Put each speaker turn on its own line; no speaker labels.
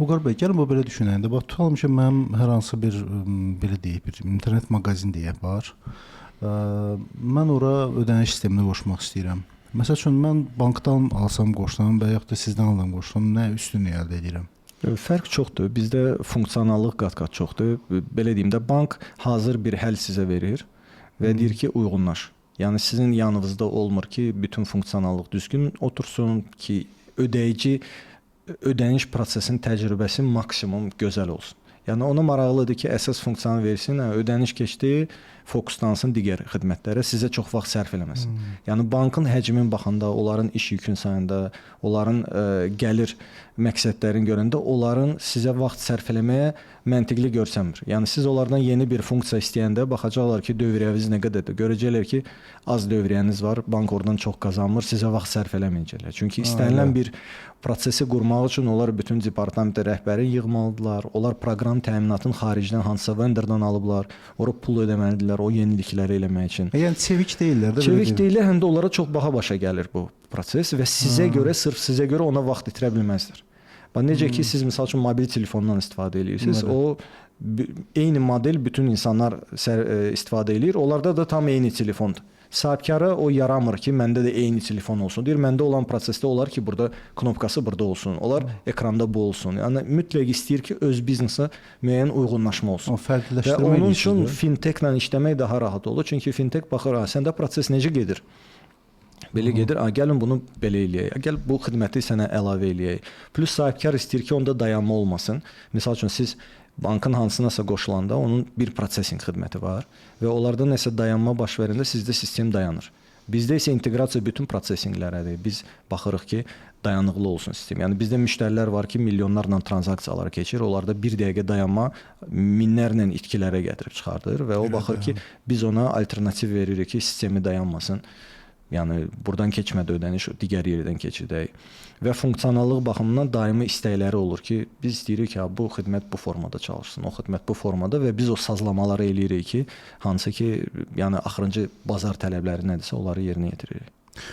Vüqar bəy, gəlin bu belə düşünəndə, bax tutalım ki, mənim hər hansı bir belə deyək, bir internet mağazin deyək var. Mən ora ödəniş sisteminə qoşmaq istəyirəm. Məsəl üçün mən bankdan alsam qoşsam və yaxud da sizdən alıram qoşsam, nə üstünlük əldə edirəm?
Fərq çoxdur. Bizdə funksionallıq qat-qat çoxdur. Belə deyim də, bank hazır bir həll sizə verir və deyir ki, uyğunlaş. Yəni sizin yanınızda olmur ki, bütün funksionallıq düzgün otursun ki, ödəniş prosesinin təcrübəsi maksimum gözəl olsun. Yəni ona maraqlıdır ki, əsas funksiyanı versin, ödəniş keçdi, fokuslansın digər xidmətlərə, sizə çox vaxt sərf eləməsin. Yəni bankın həcmin baxanda, onların iş yükün sayında, onların gəlir məqsədlərini görəndə, onların sizə vaxt sərf eləməyə məntiqli görsənmir. Yəni siz onlardan yeni bir funksiya istəyəndə baxacaqlar ki, dövriyyəniz nə qədərdir. Görəcəklər ki, az dövriyyəniz var, bank oradan çox qazanmır, sizə vaxt sərf eləməyəcəklər. Çünki istənilən bir prosesi qurmaq üçün onlar bütün departamentə rəhbəri yığmalıdırlar. Onlar proqram təminatını xaricdən hansısa vendordan alıblar. Ora pul ödəməlidirlər o yenilikləri eləmək üçün.
Yəni çevik deyirlər də.
Çevik deyirlər, həm də onlara çox baha başa gəlir bu proses və sizə görə, sırf sizə görə ona vaxt itirə bilməzlər. Bax necə ki siz məsəl üçün mobil telefondan istifadə edirsiniz, o eyni model bütün insanlar istifadə edir. Onlarda da tam eyni telefondur. Sahibkara o yaramır ki, məndə də eyni telefon olsun. Deyir, məndə olan prosesdə olar ki, burada knopkası burada olsun. Onlar ekranda bu olsun. Yəni mütləq istəyir ki, öz biznesə müəyyən uyğunlaşma olsun.
O fərqliləşdirmə
və onun üçün fintechlə işləmək daha rahat olur. Çünki fintech baxır, səndə proses necə gedir? Belə gedir, gəlin bunu belə eləyək, gəl bu xidməti sənə əlavə eləyək. Plus sahibkar istəyir ki, onda dayanma olmasın. Misal üçün siz bankın hansınasa qoşulanda onun bir prosesing xidməti var və onlarda nəsə dayanma baş verəndə sizdə sistem dayanır. Bizdə isə inteqrasiya bütün prosesinglərədir. Biz baxırıq ki, dayanıqlı olsun sistem. Yəni bizdə müştərilər var ki, milyonlarla tranzaksiyalar keçir. Onlarda bir dəqiqə dayanma minlərlə itkilərə gətirib çıxardır və o baxır ki, biz ona alternativ veririk ki, sistemi dayanmasın. Yəni buradan keçmədə ödəniş digər yerdən keçidək. Və funksionallıq baxımından daimi istəkləri olur ki, biz istəyirik ki, bu xidmət bu formada çalışsın, o xidmət bu formada və biz o sazlamaları eləyirik ki, hansı ki, yəni axırıncı bazar tələbləri nədirsə, onları yerinə yetiririk.